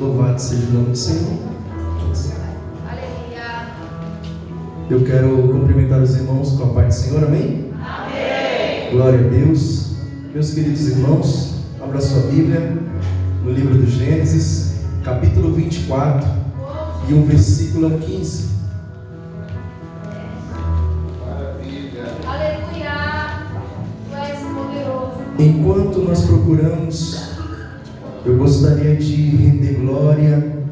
Louvado seja o nome do Senhor. Aleluia. Eu quero cumprimentar os irmãos com a paz do Senhor, amém? Amém. Glória a Deus. Meus queridos irmãos, abra sua Bíblia no livro do Gênesis, capítulo 24, e o versículo 15. Aleluia. Tu és poderoso. Enquanto nós procuramos, eu gostaria de render glória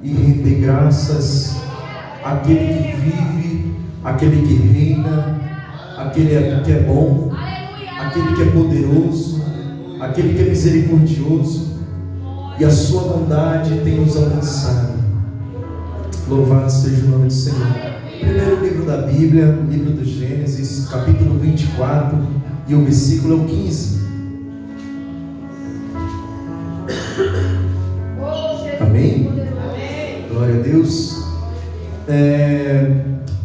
e render graças àquele que vive, àquele que reina, àquele que é bom, aquele que é poderoso, aquele que é misericordioso, e a sua bondade tem nos alcançado. Louvado seja o nome do Senhor. Primeiro livro da Bíblia, livro do Gênesis, capítulo 24, e o versículo é o 15. Amém? Glória a Deus.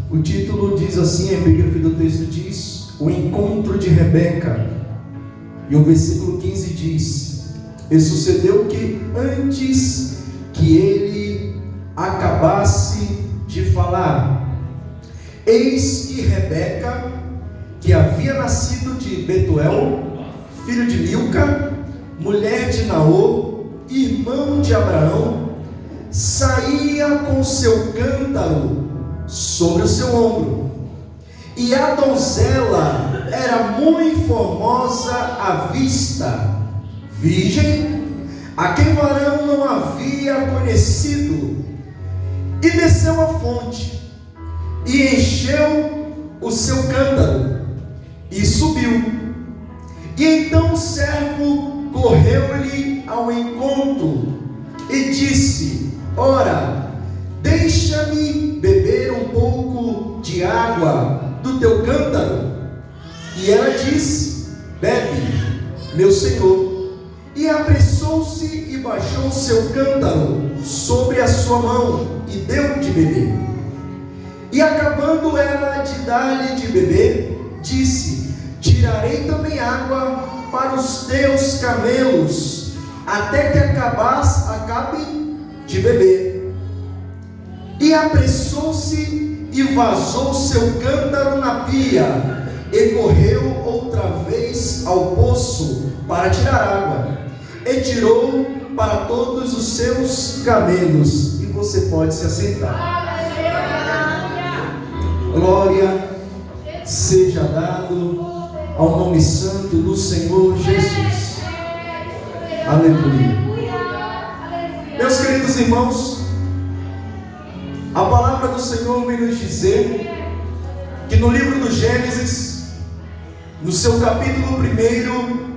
O título diz assim, a epígrafe do texto diz: o encontro de Rebeca. E o versículo 15 diz: e sucedeu que antes que ele acabasse de falar, eis que Rebeca, que havia nascido de Betuel, filho de Milca, mulher de Naor, irmão de Abraão, saía com seu cântaro sobre o seu ombro. E a donzela era muito formosa à vista, virgem, a quem varão não havia conhecido. E desceu à fonte, e encheu o seu cântaro, e subiu. E então o servo correu-lhe ao encontro, e disse: ora, deixa-me beber um pouco de água do teu cântaro. E ela disse: bebe, meu senhor. E apressou-se e baixou seu cântaro sobre a sua mão, e deu de beber. E acabando ela de dar-lhe de beber, disse: tirarei também água para os teus camelos, até que acabe de beber. E apressou-se e vazou seu cântaro na pia, e correu outra vez ao poço para tirar água, e tirou para todos os seus camelos. E você pode se assentar. Glória seja dado ao nome santo do Senhor Jesus. Aleluia. Meus queridos irmãos, a palavra do Senhor vem nos dizer que no livro do Gênesis, no seu capítulo 1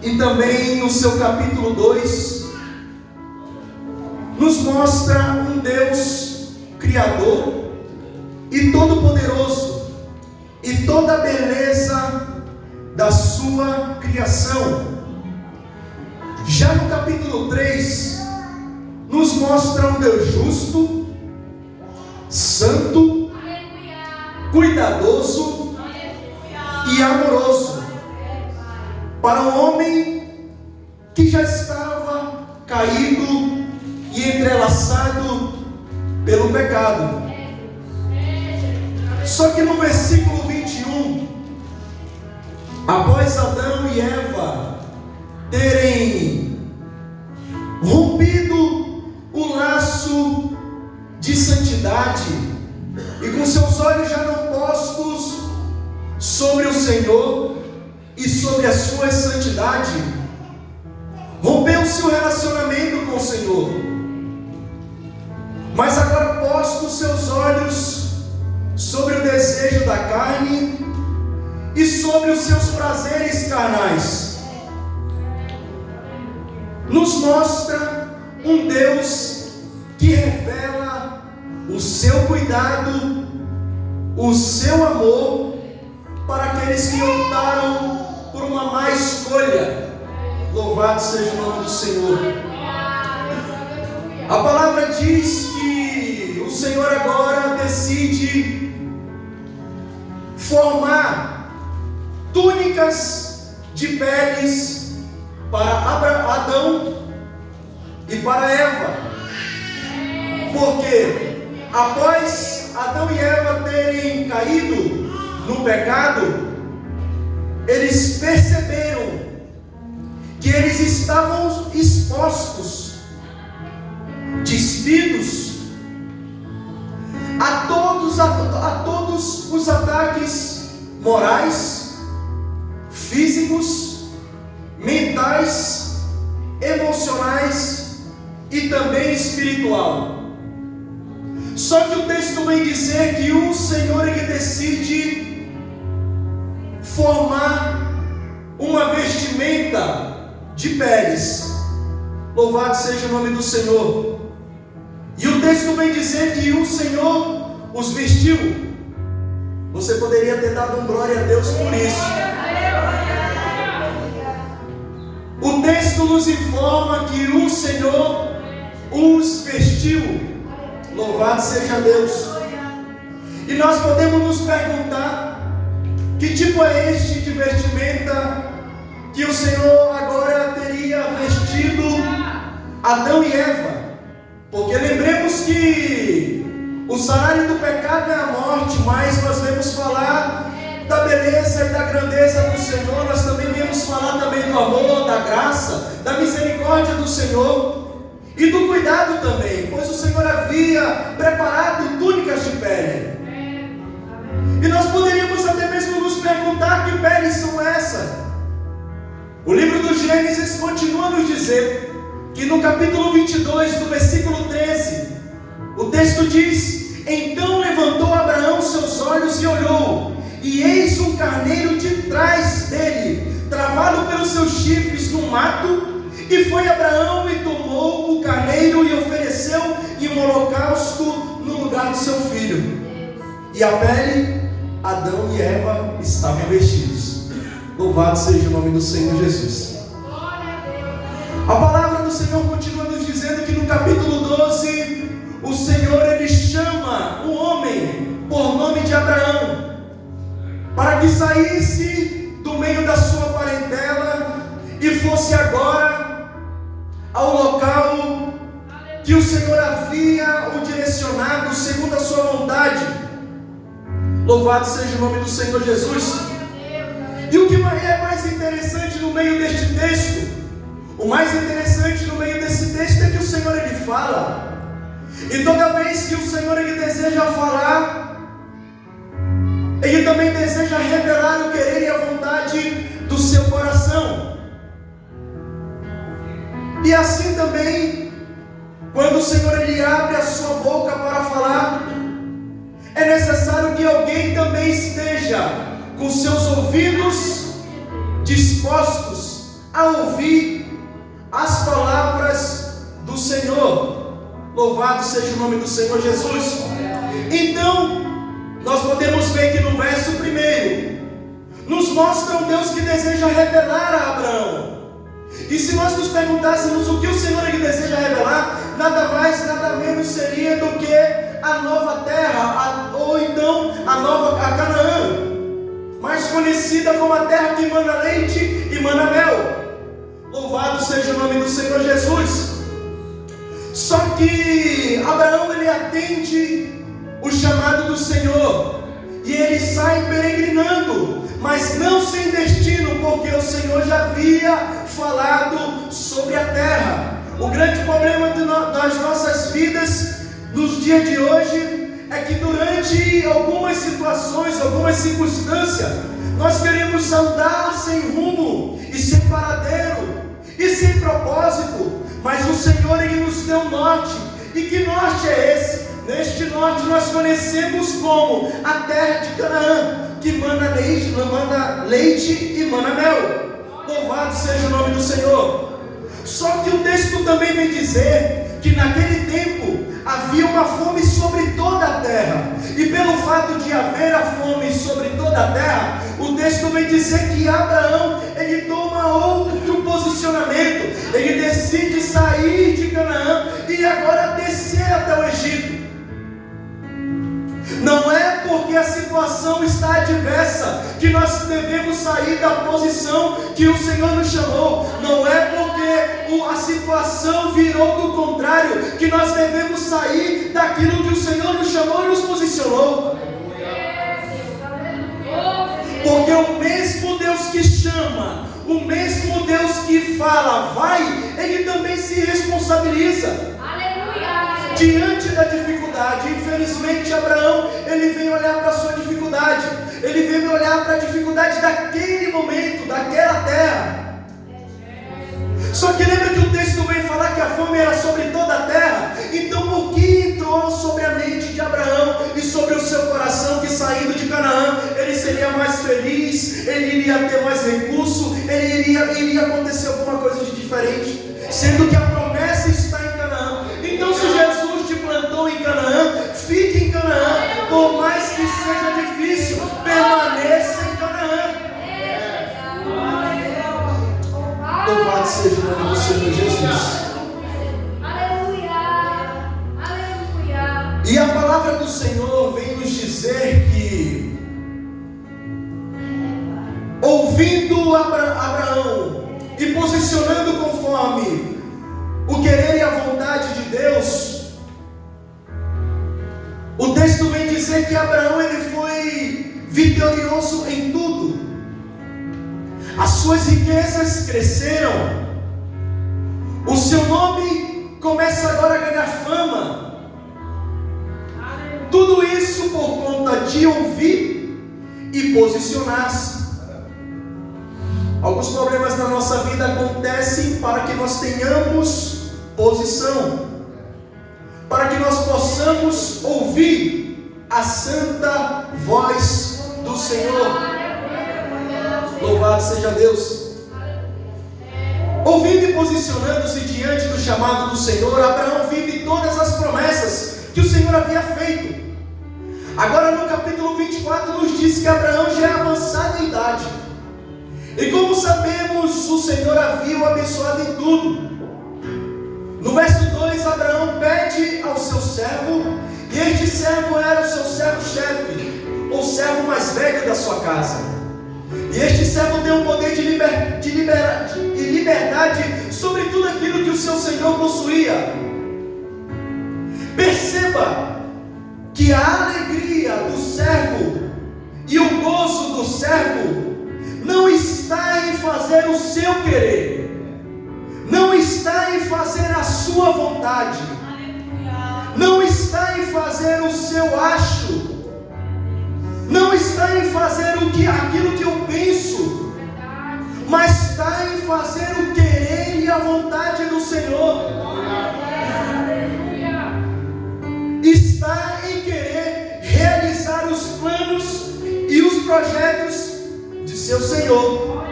e também no seu capítulo 2, nos mostra um Deus Criador e Todo-Poderoso, e toda a beleza da sua criação. Já no capítulo 3, nos mostra um Deus justo, santo, cuidadoso e amoroso para um homem que já estava caído e entrelaçado pelo pecado. Só que no versículo 21, após Adão e Eva terem rompido o laço de santidade, e com seus olhos já não postos sobre o Senhor e sobre a sua santidade, rompeu-se o relacionamento com o Senhor. Mas agora postos seus olhos sobre o desejo da carne e sobre os seus prazeres carnais, nos mostra um Deus que revela o seu cuidado, o seu amor para aqueles que optaram por uma má escolha. Louvado seja o nome do Senhor. A palavra diz que o Senhor agora decide formar túnicas de peles para Adão e para Eva. Porque após Adão e Eva terem caído no pecado, eles perceberam que eles estavam expostos, despidos a todos os ataques morais, físicos, mentais, emocionais e também espiritual. Só que o texto vem dizer que o Senhor ele decide formar uma vestimenta de peles. Louvado seja o nome do Senhor. E o texto vem dizer que o Senhor os vestiu. Você poderia ter dado glória a Deus por isso. O texto nos informa que o Senhor os vestiu. Louvado seja Deus. E nós podemos nos perguntar: que tipo é este de vestimenta que o Senhor agora teria vestido Adão e Eva? Porque lembremos que o salário do pecado é a morte, mas nós vamos falar da beleza e da grandeza do Senhor. Nós também viemos falar também do amor, da graça, da misericórdia do Senhor e do cuidado também, pois o Senhor havia preparado túnicas de pele. E nós poderíamos até mesmo nos perguntar: que peles são essas? O livro do Gênesis continua a nos dizer que no capítulo 22, do versículo 13, o texto diz: então levantou Abraão seus olhos e olhou, e eis um carneiro de trás dele, travado pelos seus chifres no mato. E foi Abraão e tomou o carneiro e ofereceu em um holocausto no lugar do seu filho. E a pele, Adão e Eva estavam vestidos. Louvado seja o nome do Senhor Jesus. A palavra do Senhor continua nos dizendo que no capítulo 12, o Senhor ele chama o homem por nome de Abraão, para que saísse do meio da sua parentela e fosse agora ao local que o Senhor havia o direcionado segundo a sua vontade. Louvado seja o nome do Senhor Jesus. E o que é mais interessante no meio deste texto? O mais interessante no meio desse texto é que o Senhor ele fala. E toda vez que o Senhor ele deseja falar, ele também deseja revelar o querer e a vontade do seu coração. E assim também, quando o Senhor ele abre a sua boca para falar, é necessário que alguém também esteja com seus ouvidos dispostos a ouvir as palavras do Senhor. Louvado seja o nome do Senhor Jesus. Então, nós podemos ver que no verso 1 nos mostra um Deus que deseja revelar a Abraão. E se nós nos perguntássemos o que o Senhor ele deseja revelar, nada mais, nada menos seria do que a nova terra, ou então a Canaã, mais conhecida como a terra que emana leite e mana mel. Louvado seja o nome do Senhor Jesus. Só que Abraão ele atende o chamado do Senhor e ele sai peregrinando, mas não sem destino, porque o Senhor já havia falado sobre a terra. O grande problema das nossas vidas nos dias de hoje é que durante algumas situações, algumas circunstâncias, nós queremos andar sem rumo e sem paradeiro e sem propósito, mas o Senhor ele nos deu norte. E que norte é esse? Neste norte nós conhecemos como a terra de Canaã, que manda leite e mana mel. Louvado seja o nome do Senhor. Só que o texto também vem dizer que naquele tempo havia uma fome sobre toda a terra, e pelo fato de haver a fome sobre toda a terra, o texto vem dizer que Abraão ele toma outro posicionamento. Ele decide sair de Canaã e agora descer até o Egito. Não é porque a situação está adversa que nós devemos sair da posição que o Senhor nos chamou. Não é porque a situação virou do contrário, que nós devemos sair daquilo que o Senhor nos chamou e nos posicionou. Porque o mesmo Deus que chama, o mesmo Deus que fala, vai, Ele também se responsabiliza. Diante da dificuldade. Infelizmente Abraão, ele vem olhar para a sua dificuldade, ele vem olhar para a dificuldade daquele momento, daquela terra. Só que lembra que o texto vem falar que a fome era sobre toda a terra. Então por que entrou sobre a mente de Abraão e sobre o seu coração que saindo de Canaã, ele seria mais feliz, ele iria ter mais recurso, iria acontecer alguma coisa de diferente, sendo que a promessa está em Canaã. Então se Jesus te plantou em Canaã, fique em Canaã, por mais que seja difícil, permaneça em Canaã. Louvado seja o nome do Senhor Jesus. Aleluia, aleluia. E a palavra do Senhor vem nos dizer que, ouvindo Abraão e posicionando conforme o querer e a vontade de Deus, o texto vem dizer que Abraão ele foi vitorioso em tudo. As suas riquezas cresceram, o seu nome começa agora a ganhar fama. Tudo isso por conta de ouvir e posicionar-se. Alguns problemas na nossa vida acontecem para que nós tenhamos posição, para que nós possamos ouvir a santa voz do Senhor. Louvado seja Deus. Ouvindo e posicionando-se diante do chamado do Senhor, Abraão vive todas as promessas que o Senhor havia feito. Agora no capítulo 24 nos diz que Abraão já é avançado em idade. E como sabemos, o Senhor havia o abençoado em tudo. No verso 2, Abraão pede ao seu servo, e este servo era o seu servo-chefe, ou servo mais velho da sua casa. E este servo tem um poder de liberdade sobre tudo aquilo que o seu Senhor possuía. Perceba que a alegria do servo e o gozo do servo não está em fazer o seu querer, não está em fazer a sua vontade, não está em fazer o seu acho, não está em fazer aquilo que eu penso, mas está em fazer o querer e a vontade do Senhor. Está em querer realizar os planos e os projetos de seu Senhor.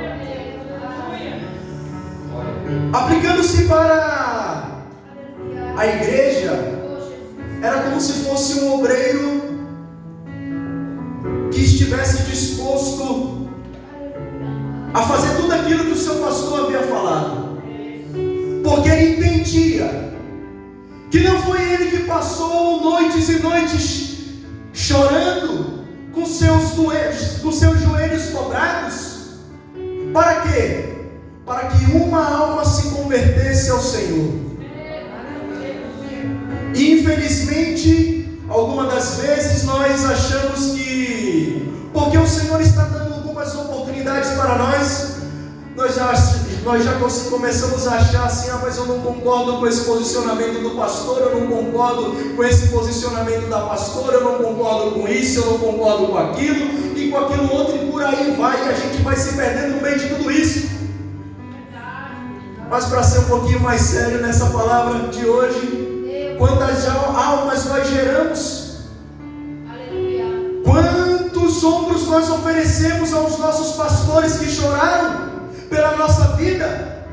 Aplicando-se para a igreja, era como se fosse um obreiro que estivesse disposto a fazer tudo aquilo que o seu pastor havia falado, porque ele entendia que não foi ele que passou noites e noites chorando com seus joelhos dobrados. Para quê? Para que uma alma se convertesse ao Senhor. E infelizmente, algumas das vezes nós achamos que, porque o Senhor está dando algumas oportunidades para nós, nós já começamos a achar assim: mas eu não concordo com esse posicionamento do pastor, eu não concordo com esse posicionamento da pastora, eu não concordo com isso, eu não concordo com aquilo e com aquilo outro, e por aí vai, e a gente vai se perdendo no meio de tudo isso. Mas para ser um pouquinho mais sério nessa palavra de hoje, quantas almas nós geramos? Quantos ombros nós oferecemos aos nossos pastores que choraram pela nossa vida?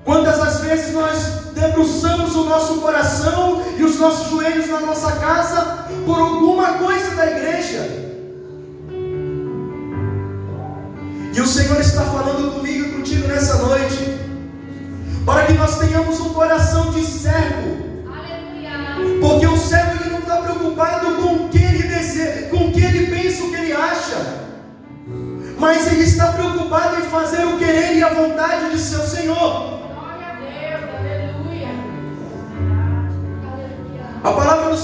Quantas as vezes nós debruçamos o nosso coração e os nossos joelhos na nossa casa por alguma coisa da igreja? E o Senhor está falando comigo e contigo nessa noite, para que nós tenhamos um coração de servo. Porque o servo ele não está preocupado com o que ele deseja, com o que ele pensa, o que ele acha, mas ele está preocupado em fazer o querer e a vontade de seu Senhor.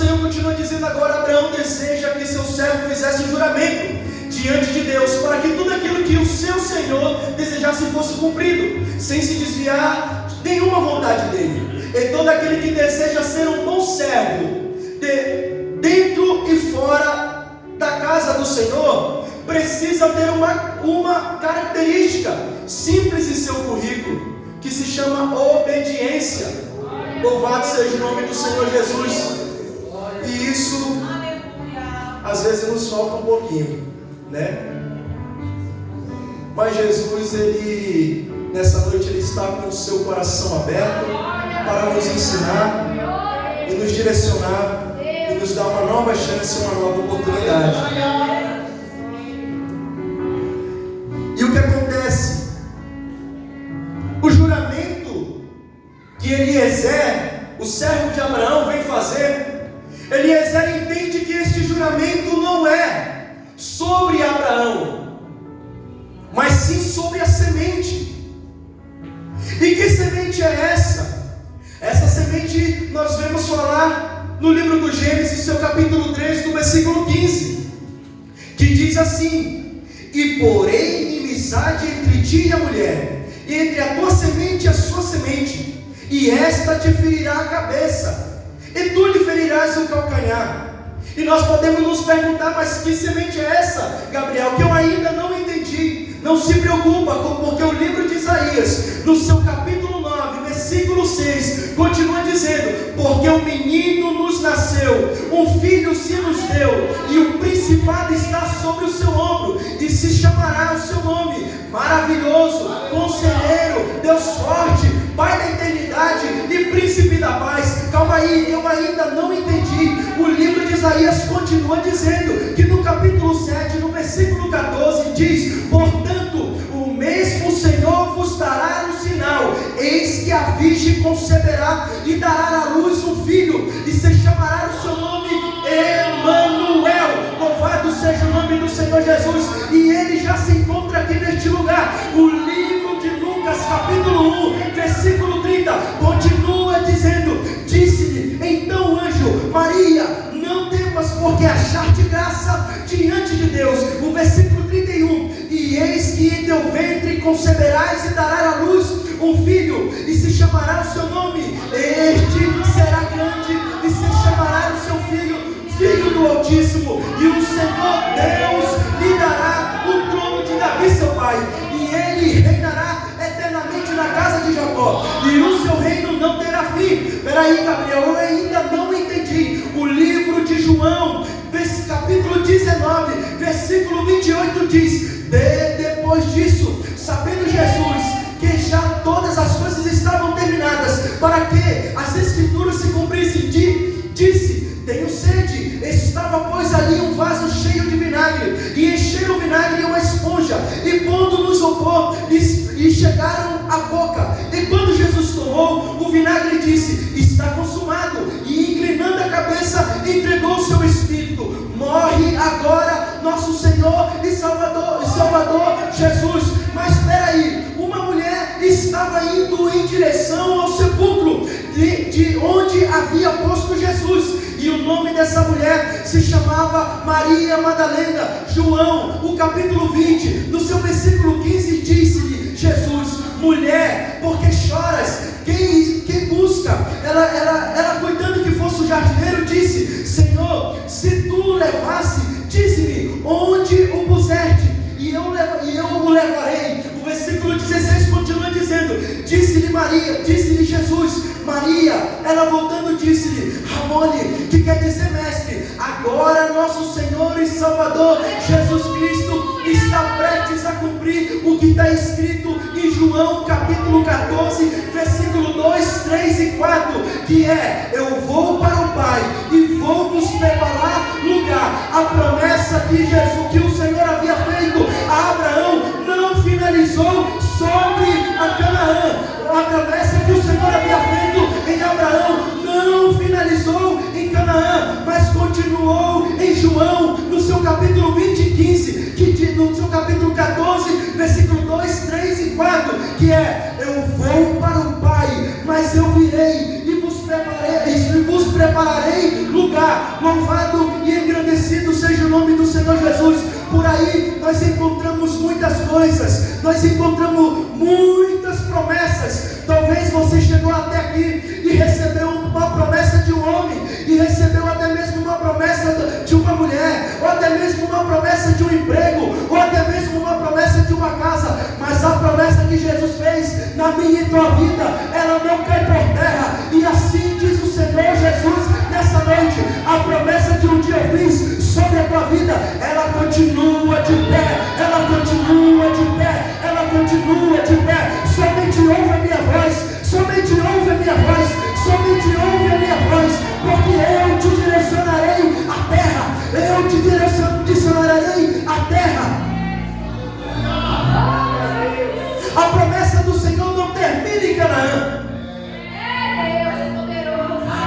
Senhor continua dizendo agora: Abraão deseja que seu servo fizesse um juramento diante de Deus, para que tudo aquilo que o seu Senhor desejasse fosse cumprido, sem se desviar de nenhuma vontade dele. E todo aquele que deseja ser um bom servo, dentro e fora da casa do Senhor, precisa ter uma característica simples em seu currículo, que se chama obediência. Louvado seja o nome do Senhor Jesus. E isso às vezes nos falta um pouquinho, né? Mas Jesus, Ele nessa noite, Ele está com o seu coração aberto para nos ensinar e nos direcionar e nos dar uma nova chance, uma nova oportunidade. E o que acontece? O juramento que Eliezer, o servo de Abraão, vem fazer, Eliezer entende que este juramento não é sobre Abraão, mas sim sobre a semente. E que semente é essa? Essa semente nós vemos falar no livro do Gênesis, seu capítulo 3, do versículo 15, que diz assim: e porém inimizade entre ti e a mulher, e entre a tua semente e a sua semente, e esta te ferirá a cabeça, e tu lhe ferirás o calcanhar. E nós podemos nos perguntar: mas que semente é essa, Gabriel, que eu ainda não entendi? Não se preocupa, porque o livro de Isaías, no seu capítulo 9, versículo 6, continua dizendo: porque um menino nos nasceu, um filho se nos deu, e o principado está sobre o seu ombro, e se chamará o seu nome, Maravilhoso, Conselheiro, Deus Forte, Pai da Eternidade e Príncipe da Paz. Calma aí, eu ainda não entendi. O livro de Isaías continua dizendo que no capítulo 7, no versículo 14, diz: portanto, o mesmo Senhor vos dará um sinal, eis que a virgem conceberá e dará à luz um filho, e se chamará o seu nome Emanuel. Louvado seja o nome do Senhor Jesus. E ele já se encontra aqui neste lugar. O livro de Lucas, capítulo 1, versículo 30, continua dizendo: disse-lhe então o anjo: Maria, não temas, porque achaste graça diante de Deus. O versículo 31: e eis que em teu ventre conceberás e darás à luz um filho, e se chamará o seu nome, este será grande, e se chamará o seu filho Filho do Altíssimo, e o Senhor Deus lhe dará o trono de Davi seu pai, e ele reinará eternamente na casa de Jacó, e o seu reino não terá fim. Peraí, Gabriel, eu ainda não entendi. O livro de João, capítulo 19, versículo 28 diz: depois disso, sabendo Jesus que já todas as coisas estavam terminadas, para que as escrituras se cumprissem, disse: tenho sede. Estava, pois, ali um vaso cheio de vinagre, e encheram o vinagre em uma esponja, e pondo no isopor, e chegaram à boca. E quando Jesus tomou o vinagre, disse: está consumado. E inclinando a cabeça, entregou o seu espírito. Morre agora nosso Senhor e Salvador Jesus. Mas espera aí, uma mulher estava indo em direção ao sepulcro de onde havia posto Jesus, e o nome dessa mulher se chamava Maria Madalena. João, o capítulo 20, no seu versículo 15, disse-lhe Jesus: mulher, por que choras? Quem busca? Ela cuidando que fosse o jardineiro, disse: Senhor, se tu o levasse, dize-me onde o puseste, e eu o levarei. O versículo 16 continua dizendo: disse-lhe Jesus, Maria. Ela voltando disse-lhe, Ramone, que quer dizer mestre. Agora nosso Senhor e Salvador Jesus Cristo está prestes a cumprir o que está escrito em João capítulo 14, versículo 2, 3 e 4, que é: eu vou para o Pai e vou vos preparar lugar. A promessa que o Senhor havia feito a Abraão não finalizou sobre a Canaã. A promessa que o Senhor havia feito em Abraão não finalizou em Canaã, mas continuou em João, no seu capítulo 20 e 15, no seu capítulo 14, versículo 2, 3 e 4, que é: eu vou para o Pai, mas eu virei e vos prepararei lugar. lugar. Louvado e engrandecido seja o nome do Senhor Jesus. Por aí nós encontramos muitas coisas, nós encontramos muitas promessas. Talvez você chegou até aqui e recebeu uma promessa de um homem, e recebeu até mesmo uma promessa de uma mulher, ou até mesmo uma promessa de um emprego, ou até mesmo uma promessa de uma casa. Mas a promessa que Jesus fez na minha e tua vida, ela não cai por terra. E assim diz o Senhor Jesus nessa noite: a promessa que um dia eu fiz sobre a tua vida, ela continua de pé, ela continua de pé, ela continua de pé. Somente ouve a minha voz, somente ouve a minha voz, somente ouve a minha voz, porque eu te direcionarei a terra, eu te direcionarei a terra. A promessa do Senhor não termina em Canaã.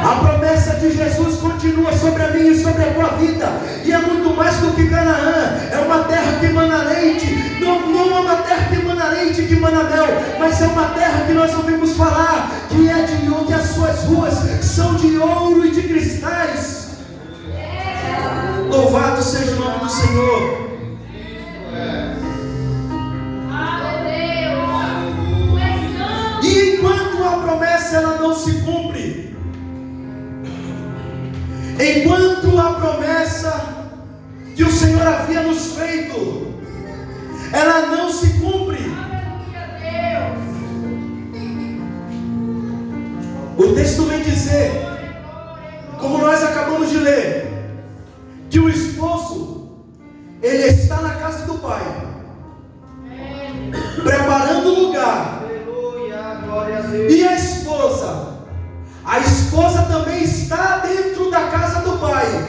A promessa de Jesus continua sobre a minha e sobre a tua vida, e é muito mais do que Canaã. É uma terra que emana leite, não é uma terra que emana leite, que emana mel, mas é uma terra que nós ouvimos falar que é de onde as suas ruas são de ouro e de cristais. Louvado seja o nome do Senhor. E enquanto a promessa ela não se cumpre, enquanto a promessa que o Senhor havia nos feito, ela não se cumpre, o texto vem dizer, como nós acabamos de ler, que o esposo, ele está na casa do pai, preparando o lugar, e a esposa também está dentro da casa do pai,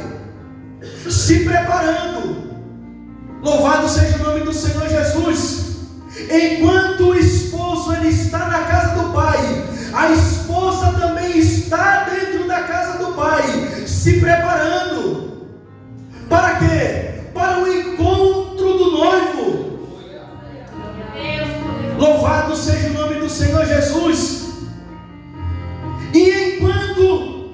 se preparando. Louvado seja o nome do Senhor Jesus. Enquanto o esposo ele está na casa do pai, a esposa também está dentro da casa do pai, se preparando. Para quê? Para o encontro do noivo. Louvado seja o nome do Senhor Jesus. E enquanto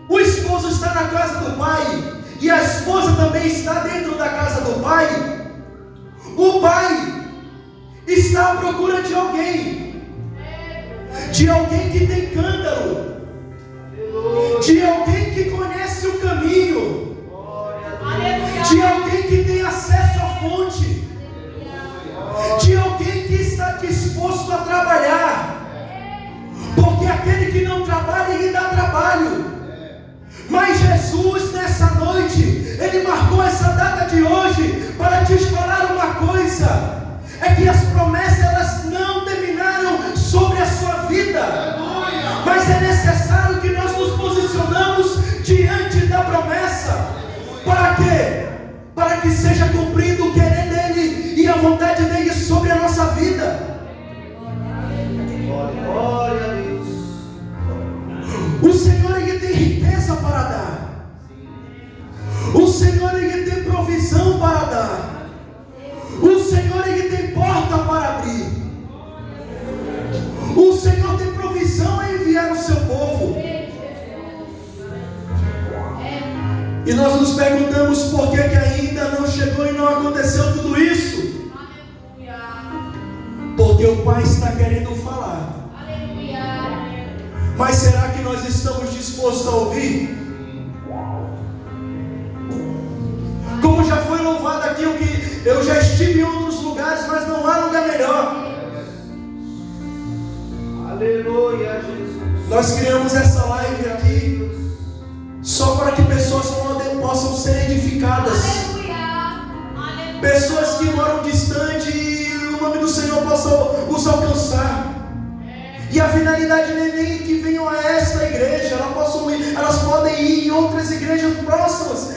o esposo está na casa do pai, e a esposa também está dentro da casa do pai, o pai está à procura de alguém que tem cântaro, de alguém que conhece o caminho, de alguém que tem acesso à fonte, de alguém que está disposto a trabalhar, porque aquele que não trabalha, ele dá trabalho. Mas Jesus nessa noite, Ele marcou essa data de hoje para te falar uma coisa, é que as promessas elas não terminaram sobre a sua vida, mas é necessário que nós nos posicionamos diante da promessa. Para quê? Para que seja cumprido o querer dEle e a vontade dEle sobre a nossa vida. Glória a Deus. O Senhor ele tem riqueza para dar, o Senhor ele tem provisão para dar, o Senhor ele tem porta para abrir, o Senhor tem provisão a enviar o seu povo. E nós nos perguntamos por que ainda não chegou e não aconteceu tudo isso. Porque o Pai está querendo falar. Mas será que nós estamos dispostos a ouvir? Como já foi louvado aqui, eu já estive em outros lugares, mas não há lugar melhor. Aleluia, Jesus. Nós criamos essa live aqui só para que pessoas possam ser edificadas. Pessoas que moram distante e o nome do Senhor possa os alcançar. E a finalidade não é nem que venham a esta igreja, elas podem ir em outras igrejas próximas,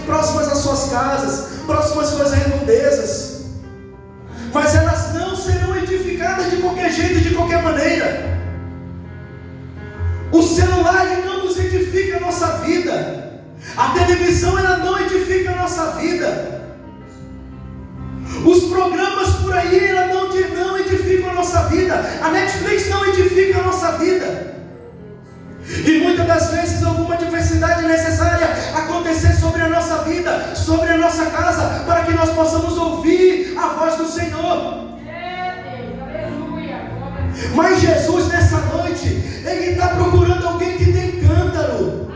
próximas às suas casas, próximas às suas redondezas. Mas elas não serão edificadas de qualquer jeito, de qualquer maneira. O celular ele não nos edifica a nossa vida. A televisão ela não edifica a nossa vida. Os programas por aí ela não edificam a nossa vida. A Netflix não edifica a nossa vida. E muitas das vezes alguma diversidade e necessidade descer sobre a nossa vida, sobre a nossa casa, para que nós possamos ouvir a voz do Senhor. Mas Jesus nessa noite, Ele está procurando alguém que tem cântaro,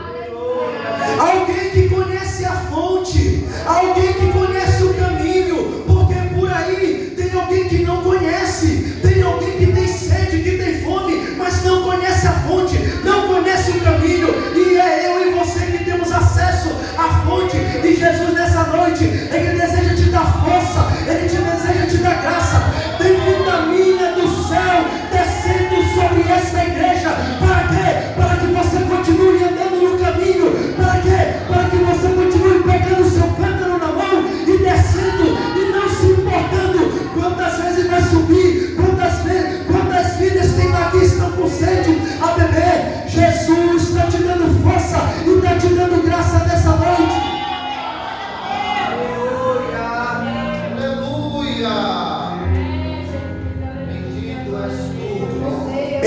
alguém que conhece a fonte, alguém que conhece o caminho, porque por aí tem alguém que não conhece, tem alguém que tem sede, que tem fome, mas não conhece a fonte, não conhece o caminho, e é eu e você que temos acesso à fonte. E Jesus nessa noite, Ele deseja te dar força, Ele deseja te dar graça. Tem vitamina do céu descendo sobre esta igreja. Para quê? Para que você continue andando no caminho. Para quê? Para que você continue pegando o seu cântaro na mão e descendo e não se importando quantas vezes vai subir, quantas vidas tem aqui estão com sede a beber. Jesus está te dando força e está te dando graça nessa noite.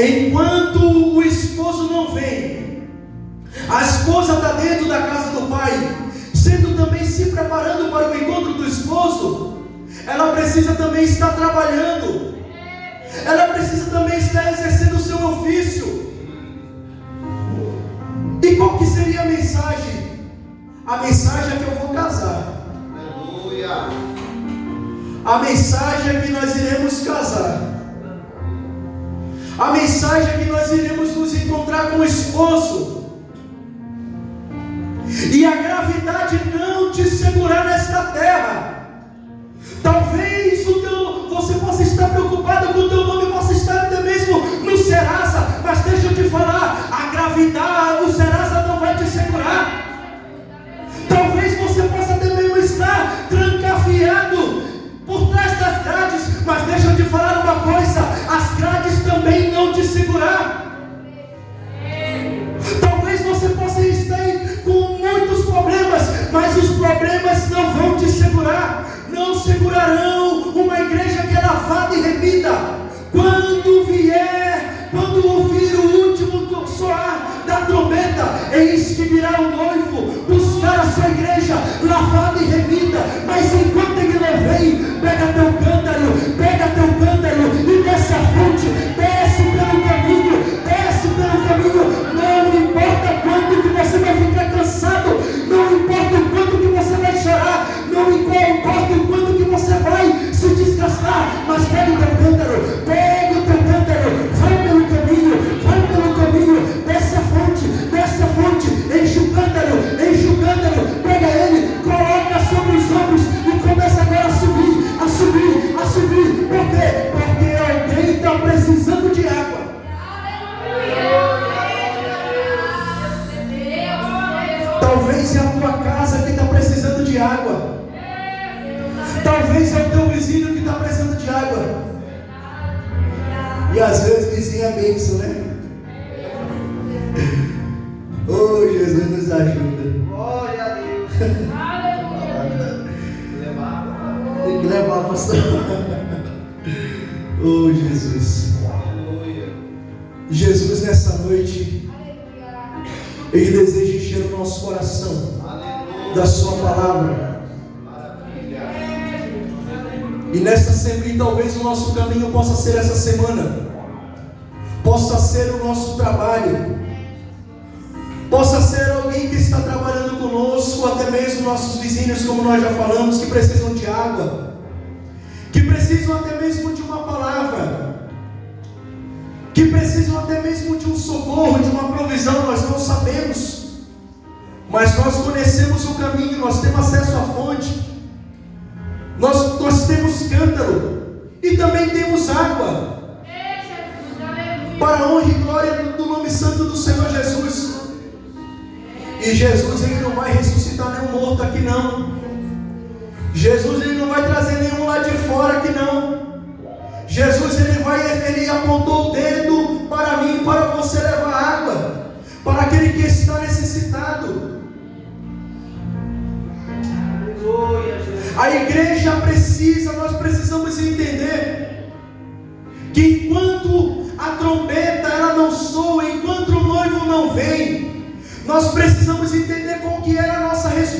Enquanto o esposo não vem, a esposa está dentro da casa do pai, sendo também se preparando para o encontro do esposo. Ela precisa também estar trabalhando, ela precisa também estar exercendo o seu ofício. E qual que seria a mensagem? A mensagem é que eu vou casar. Aleluia. A mensagem é que nós iremos casar. A mensagem é que nós iremos nos encontrar com o esposo. E a gravidade não te segurar nesta terra. Talvez você possa estar preocupado com o teu nome, possa estar até mesmo no Serasa, mas deixa eu te falar, a gravidade, o Serasa não vai te segurar. Talvez você possa até mesmo estar trancafiado por trás das grades, mas deixa eu te falar uma coisa, as grades também não te segurar. Talvez você possa estar com muitos problemas, mas os problemas não vão te segurar, não segurarão uma igreja que é lavada e remida. Quando ouvir o último soar da trombeta, eis que virá o noivo buscar a sua igreja lavada e remida. Mas enquanto ele não vem, pega teu cântaro e desce a fonte, desce pelo caminho. Não importa quanto que você vai ficar cansado, não importa o quanto que você vai chorar, não importa o quanto que você vai se desgastar, mas pega o teu cântaro, vai pelo caminho, desce a fonte, enche o cântaro, pega ele, coloca sobre os ombros e começa agora a subir. Por quê? Porque alguém está precisando de água. Talvez é a tua casa que está precisando de água. Talvez é o teu vizinho que está precisando de água. E às vezes vizinho é bênção, né? Oh, Jesus nos ajuda. Glória a Deus. Tem que levar, pastor. Oh, Jesus. Jesus nessa noite, Ele deseja encher o nosso coração da sua palavra. E nesta semana, talvez o nosso caminho possa ser essa semana, possa ser o nosso trabalho, possa ser alguém que está trabalhando conosco, até mesmo nossos vizinhos, como nós já falamos, que precisam de água, que precisam até mesmo de uma palavra, que precisam até mesmo de um socorro, de uma provisão. Nós não sabemos, mas nós conhecemos o caminho, nós temos acesso à fonte, nós temos cântaro e também temos água, para a honra e glória do nome santo do Senhor Jesus. E Jesus, Ele não vai ressuscitar nenhum morto aqui não. Jesus, Ele não vai trazer nenhum lá de fora aqui não. Jesus, Ele apontou o dedo para mim, para você levar água, para aquele que está necessitado. A igreja precisa, nós precisamos entender que enquanto a trombeta ela não soa, enquanto o noivo não vem, nós precisamos entender qual que era a nossa responsabilidade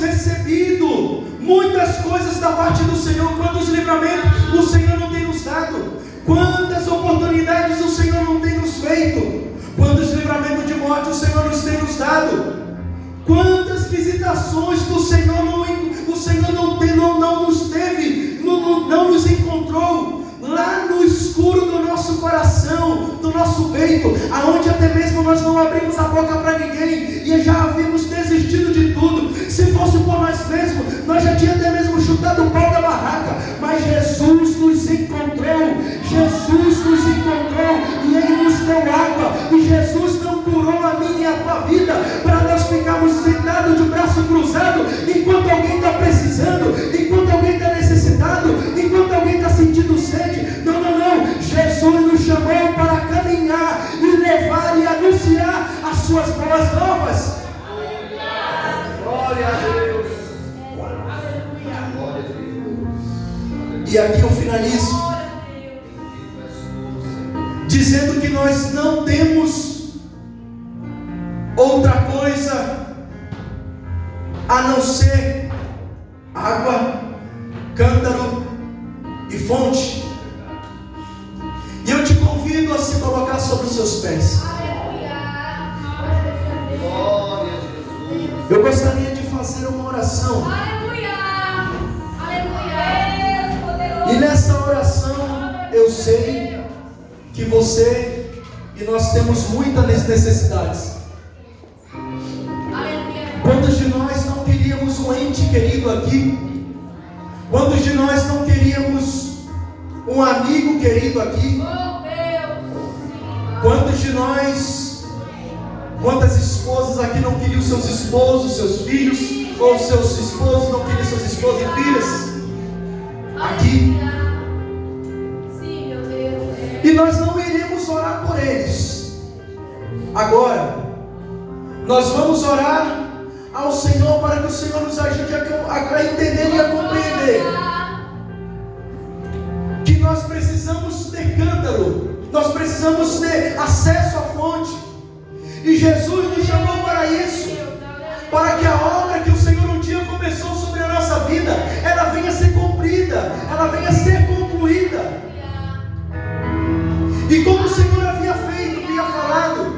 recebido muitas coisas da parte do Senhor. Quantos livramentos o Senhor não tem nos dado, quantas oportunidades o Senhor não tem nos feito, quantos livramentos de morte o Senhor nos dado, quantas visitações do Senhor o Senhor não nos teve, não nos encontrou lá no escuro do nosso coração, do nosso peito, aonde até mesmo nós não abrimos a boca para ninguém e já havíamos desistido de tudo. Se fosse por nós mesmos, nós já tínhamos até mesmo chutado o pau da barraca, mas Jesus nos encontrou, e Ele nos deu água, e Jesus não curou a minha e a tua vida para nós ficarmos sentados de braço cruzado enquanto alguém está precisando, enquanto alguém está necessitado, enquanto alguém está sentindo sede. Não. Jesus nos chamou para caminhar e levar e anunciar as suas boas novas. Glória a Deus. E aqui eu finalizo dizendo que nós não temos outra coisa a não ser água, cântaro e fonte. E eu te convido a se colocar sobre os seus pés. Eu gostaria de fazer uma oração. E nessa oração eu sei que você e nós temos muitas necessidades. Quantos de nós não queríamos um ente querido aqui? Quantos de nós não queríamos um amigo querido aqui? Quantos de nós, quantas esposas aqui não queriam seus esposos, seus filhos, ou seus esposos não queriam suas esposas e filhas aqui? E nós não iremos orar por eles agora. Nós vamos orar ao Senhor para que o Senhor nos ajude a entender e a compreender que nós precisamos ter cântaro, nós precisamos ter acesso à fonte, e Jesus nos chamou para isso, para que a obra que o Senhor um dia começou sobre a nossa vida, ela venha a ser cumprida, ela venha a ser concluída. E como o Senhor havia feito, havia falado,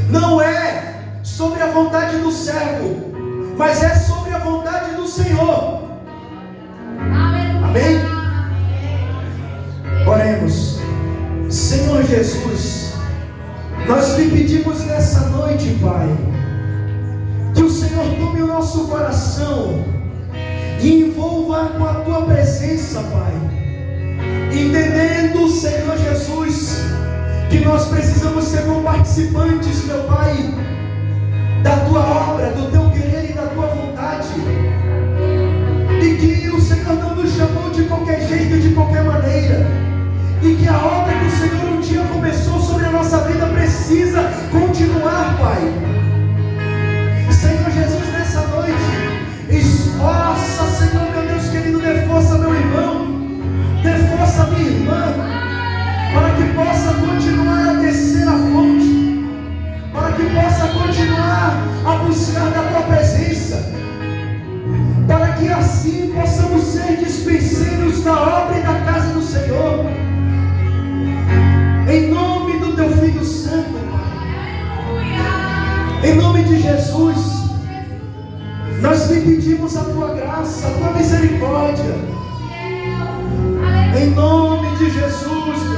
não é sobre a vontade do servo, mas é sobre a vontade do Senhor. Amém? Oremos. Senhor Jesus, nós lhe pedimos nessa noite, Pai, que o Senhor tome o nosso coração e envolva com a tua presença, Pai, entendendo, Senhor Jesus, que nós precisamos ser participantes, meu Pai, da tua obra, do teu querer e da tua vontade, e que o Senhor não nos chamou de qualquer jeito, de qualquer maneira, e que a obra que o Senhor um dia começou sobre a nossa vida precisa continuar, Pai. Senhor Jesus, nessa noite, esforça, Senhor, meu Deus querido, dê força, meu irmão, dê força, minha irmã, para que possa continuar a descer a fonte, para que possa continuar a buscar da tua presença, para que assim possamos ser dispenseiros da obra e da casa do Senhor, em nome do teu Filho Santo, Pai. Em nome de Jesus, nós lhe pedimos a tua graça, a tua misericórdia, em nome de Jesus.